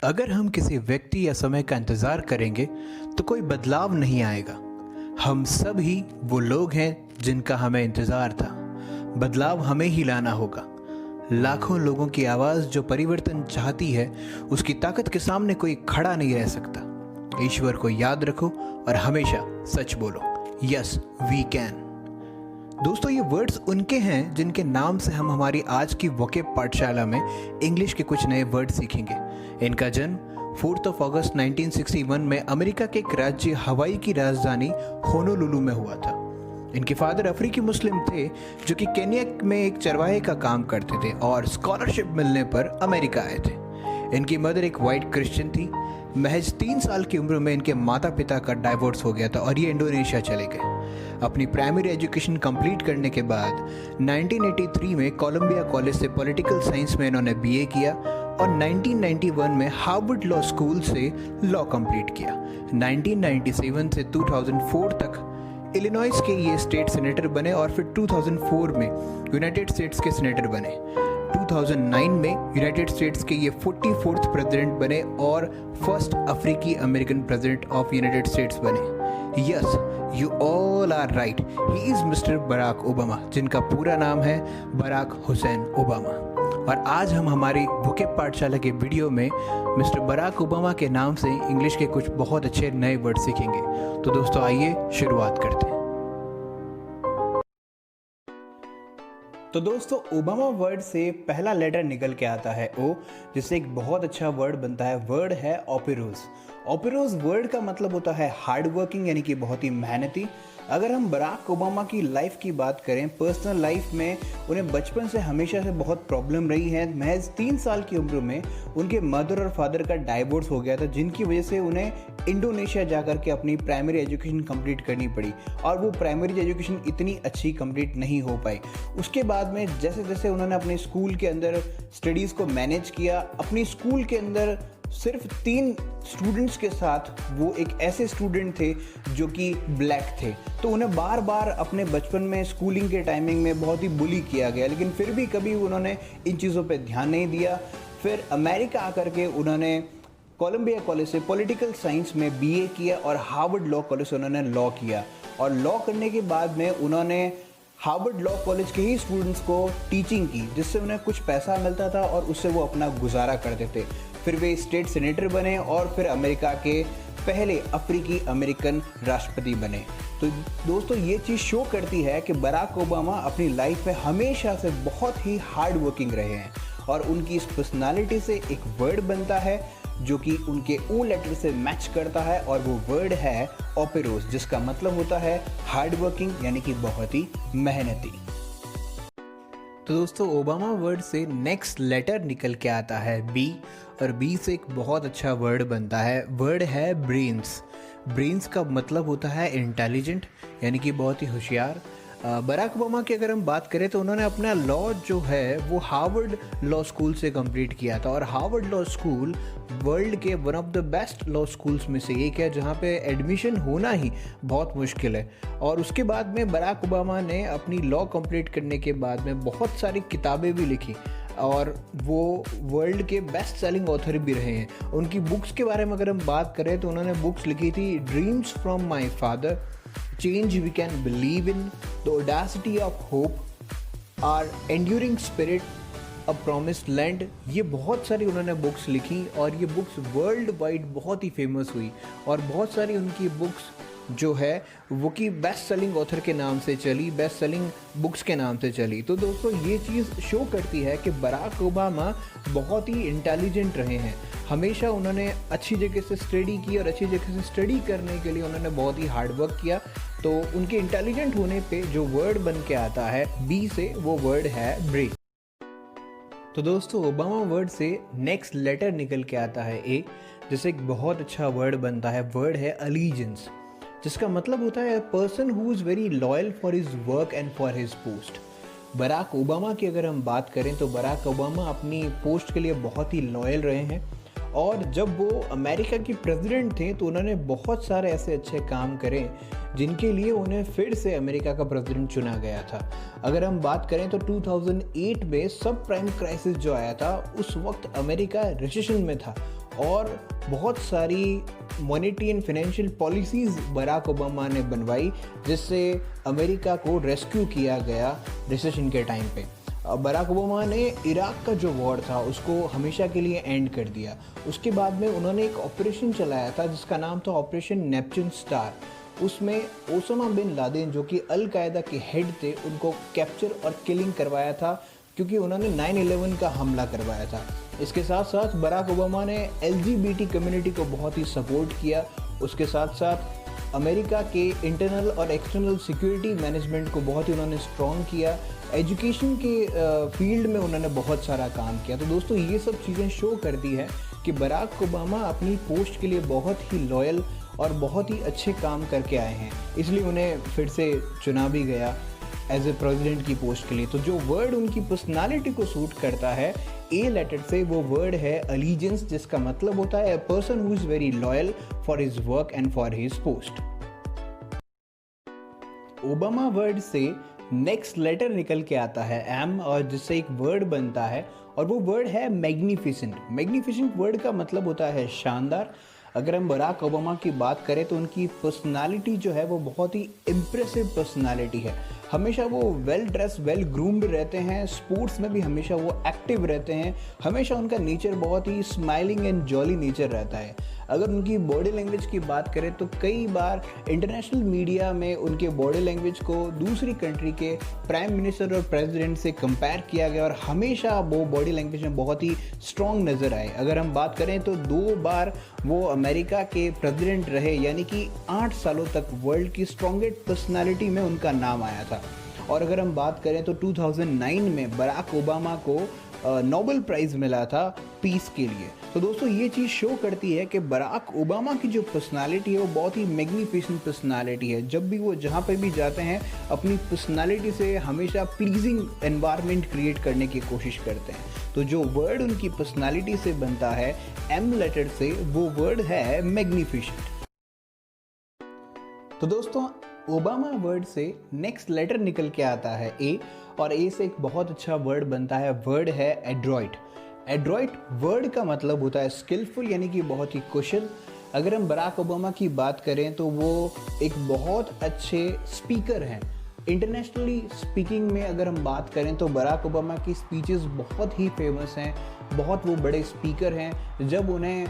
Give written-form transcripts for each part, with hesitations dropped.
अगर हम किसी व्यक्ति या समय का इंतज़ार करेंगे तो कोई बदलाव नहीं आएगा। हम सब ही वो लोग हैं जिनका हमें इंतज़ार था। बदलाव हमें ही लाना होगा। लाखों लोगों की आवाज़ जो परिवर्तन चाहती है, उसकी ताकत के सामने कोई खड़ा नहीं रह सकता। ईश्वर को याद रखो और हमेशा सच बोलो। Yes we can. दोस्तों, ये वर्ड्स उनके हैं जिनके नाम से हम हमारी आज की वोकेब पाठशाला में इंग्लिश के कुछ नए वर्ड सीखेंगे। इनका जन्म 4 अगस्त 1961 में अमेरिका के एक राज्य हवाई की राजधानी होनोलुलु में हुआ था। इनके फादर अफ्रीकी मुस्लिम थे जो कि केन्या में एक चरवाहे का काम करते थे और स्कॉलरशिप मिलने पर अमेरिका आए थे। इनकी मदर एक वाइट क्रिश्चियन थी। महज 3 साल की उम्र में इनके माता पिता का डाइवोर्स हो गया था और ये इंडोनेशिया चले गए। अपनी प्राइमरी एजुकेशन कंप्लीट करने के बाद 1983 में कोलंबिया कॉलेज से पॉलिटिकल साइंस में इन्होंने बीए किया और 1991 में हार्वर्ड लॉ स्कूल से लॉ कंप्लीट किया। 1997 से 2004 तक इलिनॉइस के ये स्टेट सेनेटर बने और फिर 2004 में यूनाइटेड स्टेट्स के सेनेटर बने। 2009 में यूनाइटेड स्टेट्स के ये 44th प्रेसिडेंट बने और फर्स्ट अफ्रीकी American president of United States बने। Yes, you all are right, he is mister Barack Obama, जिनका पूरा नाम है बराक हुसैन ओबामा। और आज हम हमारी वोकेब पाठशाला के वीडियो में मिस्टर बराक ओबामा के नाम से इंग्लिश के कुछ बहुत अच्छे नए वर्ड सीखेंगे। तो दोस्तों, आइए शुरुआत करते हैं। तो दोस्तों, ओबामा वर्ड से पहला लेटर निकल के आता है ओ, जिससे एक बहुत अच्छा वर्ड बनता है। वर्ड है ओपेरोज। ओपेरोज वर्ड का मतलब होता है हार्ड वर्किंग, यानी कि बहुत ही मेहनती। अगर हम बराक ओबामा की लाइफ की बात करें, पर्सनल लाइफ में उन्हें बचपन से हमेशा से बहुत प्रॉब्लम रही है। महज 3 साल की उम्र में उनके मदर और फादर का डाइवोर्स हो गया था, जिनकी वजह से उन्हें इंडोनेशिया जाकर के अपनी प्राइमरी एजुकेशन कंप्लीट करनी पड़ी और वो प्राइमरी एजुकेशन इतनी अच्छी कंप्लीट नहीं हो पाई। उसके बाद में जैसे जैसे उन्होंने अपने स्कूल के अंदर स्टडीज़ को मैनेज किया, अपनी स्कूल के अंदर सिर्फ 3 स्टूडेंट्स के साथ वो एक ऐसे स्टूडेंट थे जो कि ब्लैक थे, तो उन्हें बार बार अपने बचपन में स्कूलिंग के टाइमिंग में बहुत ही बुली किया गया, लेकिन फिर भी कभी उन्होंने इन चीज़ों पे ध्यान नहीं दिया। फिर अमेरिका आकर के उन्होंने कोलंबिया कॉलेज से पॉलिटिकल साइंस में बीए किया और हार्वर्ड लॉ कॉलेज से उन्होंने लॉ किया। और लॉ करने के बाद में उन्होंने हार्वर्ड लॉ कॉलेज के ही स्टूडेंट्स को टीचिंग की, जिससे उन्हें कुछ पैसा मिलता था और उससे वो अपना गुजारा करते थे। फिर वे स्टेट सेनेटर बने और फिर अमेरिका के पहले अफ्रीकी अमेरिकन राष्ट्रपति बने। तो दोस्तों, ये चीज़ शो करती है कि बराक ओबामा अपनी लाइफ में हमेशा से बहुत ही हार्ड वर्किंग रहे हैं और उनकी इस पर्सनालिटी से एक वर्ड बनता है जो कि उनके ओ लेटर से मैच करता है और वो वर्ड है ओपेरोज, जिसका मतलब होता है हार्ड वर्किंग, यानी कि बहुत ही मेहनती। तो दोस्तों, ओबामा वर्ड से नेक्स्ट लेटर निकल के आता है बी और बी से एक बहुत अच्छा वर्ड बनता है। वर्ड है ब्रेन्स। ब्रेन्स का मतलब होता है इंटेलिजेंट, यानी कि बहुत ही होशियार। बराक ओबामा की अगर हम बात करें तो उन्होंने अपना लॉ जो है वो हार्वर्ड लॉ स्कूल से कंप्लीट किया था और हार्वर्ड लॉ स्कूल वर्ल्ड के one of the best law schools में से एक है, जहाँ पे एडमिशन होना ही बहुत मुश्किल है। और उसके बाद में बराक ओबामा ने अपनी लॉ कंप्लीट करने के बाद में बहुत सारी किताबें भी लिखी और वो वर्ल्ड के बेस्ट सेलिंग ऑथर भी रहे हैं। उनकी बुक्स के बारे में अगर हम बात करें तो उन्होंने बुक्स लिखी थी dreams from my father, Change We Can Believe in, The Audacity of Hope, Our Enduring Spirit, A Promised Land। ये बहुत सारी उन्होंने बुक्स लिखी और ये बुक्स वर्ल्ड वाइड बहुत ही फेमस हुई और बहुत सारी उनकी बुक्स जो है वो कि बेस्ट सेलिंग ऑथर के नाम से चली, बेस्ट सेलिंग बुक्स के नाम से चली। तो दोस्तों, ये चीज़ शो करती है कि बराक ओबामा बहुत ही इंटेलिजेंट रहे हैं। हमेशा उन्होंने अच्छी जगह से स्टडी की और अच्छी जगह से स्टडी करने के लिए उन्होंने बहुत ही हार्ड वर्क किया। तो उनके इंटेलिजेंट होने पे जो वर्ड बन के आता है बी से, वो वर्ड है ब्रेन। तो दोस्तों, ओबामा वर्ड से नेक्स्ट लेटर निकल के आता है ए, जिससे एक बहुत अच्छा वर्ड बनता है। वर्ड है अलीजेंस, जिसका मतलब होता है person who is very loyal for his work and for his post. Barack Obama की अगर हम बात करें तो बराक ओबामा अपनी पोस्ट के लिए बहुत ही लॉयल रहे हैं और जब वो अमेरिका के प्रेसिडेंट थे तो उन्होंने बहुत सारे ऐसे अच्छे काम करे जिनके लिए उन्हें फिर से अमेरिका का प्रेसिडेंट चुना गया था। अगर हम बात करें तो 2008 में सब प्राइम क्राइसिस जो आया था, उस वक्त अमेरिका रिसेशन में था और बहुत सारी monetary and financial policies Barack Obama ने बनवाई, जिससे अमेरिका को रेस्क्यू किया गया रिसेशन के टाइम पे। बराक ओबामा ने इराक का जो वॉर था उसको हमेशा के लिए एंड कर दिया। उसके बाद में उन्होंने एक ऑपरेशन चलाया था जिसका नाम था ऑपरेशन नेपच्यून स्टार। उसमें ओसामा बिन लादेन जो कि अल कायदा के हेड थे, उनको कैप्चर और किलिंग करवाया था क्योंकि उन्होंने 9/11 का हमला करवाया था। इसके साथ साथ बराक ओबामा ने LGBT कम्युनिटी को बहुत ही सपोर्ट किया। उसके साथ साथ अमेरिका के इंटरनल और एक्सटर्नल सिक्योरिटी मैनेजमेंट को बहुत ही उन्होंने स्ट्रॉन्ग किया। एजुकेशन के फील्ड में उन्होंने बहुत सारा काम किया। तो दोस्तों, ये सब चीज़ें शो करती है कि बराक ओबामा अपनी पोस्ट के लिए बहुत ही लॉयल और बहुत ही अच्छे काम करके आए हैं, इसलिए उन्हें फिर से चुना भी गया एज ए प्रेसिडेंट की पोस्ट के लिए। तो जो वर्ड उनकी पर्सनालिटी को सूट करता है ए लेटर से, वो वर्ड है अलीजेंस, जिसका मतलब होता है a person who is very loyal for his work and for his post. Obama word से नेक्स्ट लेटर निकल के आता है एम, और जिससे एक वर्ड बनता है और वो वर्ड है मैग्निफिसेंट। मैग्निफिसेंट वर्ड का मतलब होता है शानदार। अगर हम बराक ओबामा की बात करें तो उनकी पर्सनालिटी जो है वो बहुत ही इम्प्रेसिव पर्सनालिटी है। हमेशा वो वेल ड्रेस, वेल ग्रूम्ड रहते हैं, स्पोर्ट्स में भी हमेशा वो एक्टिव रहते हैं। हमेशा उनका नेचर बहुत ही स्माइलिंग एंड जॉली नेचर रहता है। अगर उनकी बॉडी लैंग्वेज की बात करें तो कई बार इंटरनेशनल मीडिया में उनके बॉडी लैंग्वेज को दूसरी कंट्री के प्राइम मिनिस्टर और प्रेसिडेंट से कंपेयर किया गया और हमेशा वो बॉडी लैंग्वेज में बहुत ही स्ट्रॉन्ग नज़र आए। अगर हम बात करें तो 2 बार वो अमेरिका के प्रेसिडेंट रहे, यानी कि 8 सालों तक वर्ल्ड की स्ट्रॉन्गेस्ट पर्सनालिटी में उनका नाम आया था। और अगर हम बात करें तो 2009 में बराक ओबामा को नोबेल प्राइज़ मिला था पीस के लिए। तो दोस्तों, ये चीज़ शो करती है कि बराक ओबामा की जो पर्सनालिटी है वो बहुत ही मैग्निफिसेंट पर्सनालिटी है। जब भी वो जहाँ पे भी जाते हैं अपनी पर्सनालिटी से हमेशा प्लीजिंग एनवायरनमेंट क्रिएट करने की कोशिश करते हैं। तो जो वर्ड उनकी पर्सनालिटी से बनता है एम लेटर से, वो वर्ड है मैग्निफिसेंट। तो दोस्तों, ओबामा वर्ड से नेक्स्ट लेटर निकल के आता है ए, और ए से एक बहुत अच्छा वर्ड बनता है, वर्ड है एड्रॉइट। एड्रॉइट वर्ड का मतलब होता है स्किलफुल, यानी कि बहुत ही कुशल। अगर हम बराक ओबामा की बात करें तो वो एक बहुत अच्छे स्पीकर हैं। इंटरनेशनली स्पीकिंग में अगर हम बात करें तो बराक ओबामा की स्पीचेस बहुत ही फेमस हैं, बहुत वो बड़े स्पीकर हैं। जब उन्हें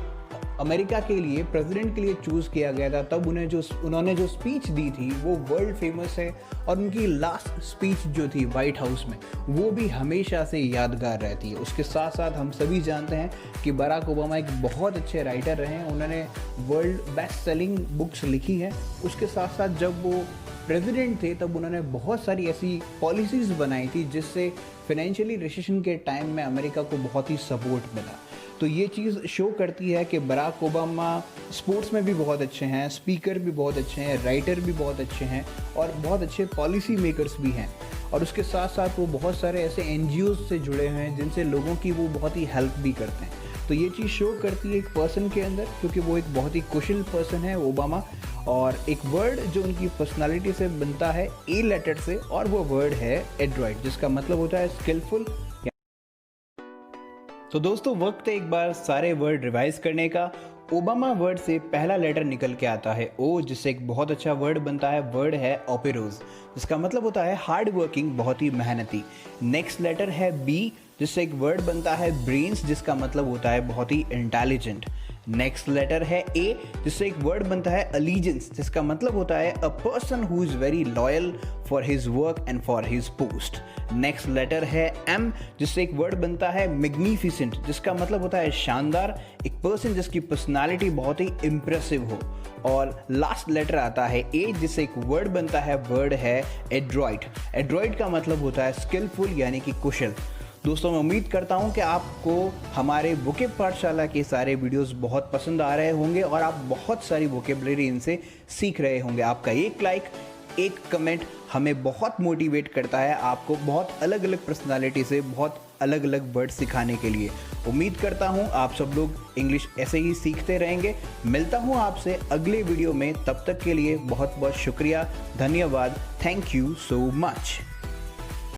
अमेरिका के लिए प्रेसिडेंट के लिए चूज़ किया गया था तब उन्होंने जो स्पीच दी थी वो वर्ल्ड फेमस है, और उनकी लास्ट स्पीच जो थी वाइट हाउस में वो भी हमेशा से यादगार रहती है। उसके साथ साथ हम सभी जानते हैं कि बराक ओबामा एक बहुत अच्छे राइटर रहे हैं, उन्होंने वर्ल्ड बेस्ट सेलिंग बुक्स लिखी हैं। उसके साथ साथ जब वो प्रेसिडेंट थे तब उन्होंने बहुत सारी ऐसी पॉलिसीज़ बनाई थी जिससे फाइनेंशियली रिसेशन के टाइम में अमेरिका को बहुत ही सपोर्ट मिला। तो ये चीज़ शो करती है कि बराक ओबामा स्पोर्ट्स में भी बहुत अच्छे हैं, स्पीकर भी बहुत अच्छे हैं, राइटर भी बहुत अच्छे हैं और बहुत अच्छे पॉलिसी मेकर्स भी हैं। और उसके साथ साथ वो बहुत सारे ऐसे NGOs से जुड़े हुए हैं जिनसे लोगों की वो बहुत ही हेल्प भी करते हैं। तो ये चीज़ शो करती है एक पर्सन के अंदर, क्योंकि वो एक बहुत ही कुशल पर्सन है ओबामा। और एक वर्ड जो उनकी पर्सनालिटी से बनता है ए लेटर से, और वो वर्ड है एड्रॉइट, जिसका मतलब होता है स्किलफुल। तो दोस्तों, वक्त है एक बार सारे वर्ड रिवाइज करने का। ओबामा वर्ड से पहला लेटर निकल के आता है ओ, जिससे एक बहुत अच्छा वर्ड बनता है, वर्ड है ओपेरोज, जिसका मतलब होता है हार्ड वर्किंग, बहुत ही मेहनती। नेक्स्ट लेटर है बी, जिससे एक वर्ड बनता है ब्रेन्स, जिसका मतलब होता है बहुत ही इंटेलिजेंट। नेक्स्ट लेटर है ए, जिससे एक वर्ड बनता है अलीजेंस, जिसका मतलब होता है a person who is very loyal for his work and for his post. Next letter है एम, जिससे एक वर्ड बनता है मैग्निफिसेंट, जिसका मतलब होता है शानदार, एक पर्सन जिसकी पर्सनालिटी बहुत ही इम्प्रेसिव हो। और लास्ट लेटर आता है ए, जिससे एक वर्ड बनता है, वर्ड है एड्रॉइट। एड्रॉइट का मतलब होता है स्किलफुल, यानी कि कुशल। दोस्तों, मैं उम्मीद करता हूं कि आपको हमारे वोकेब पाठशाला के सारे वीडियोस बहुत पसंद आ रहे होंगे और आप बहुत सारी वोकेबलरी इनसे सीख रहे होंगे। आपका एक लाइक, एक कमेंट हमें बहुत मोटिवेट करता है आपको बहुत अलग अलग पर्सनालिटी से बहुत अलग अलग वर्ड सिखाने के लिए। उम्मीद करता हूं आप सब लोग इंग्लिश ऐसे ही सीखते रहेंगे। मिलता हूं आपसे अगले वीडियो में, तब तक के लिए बहुत बहुत शुक्रिया, धन्यवाद, थैंक यू सो मच।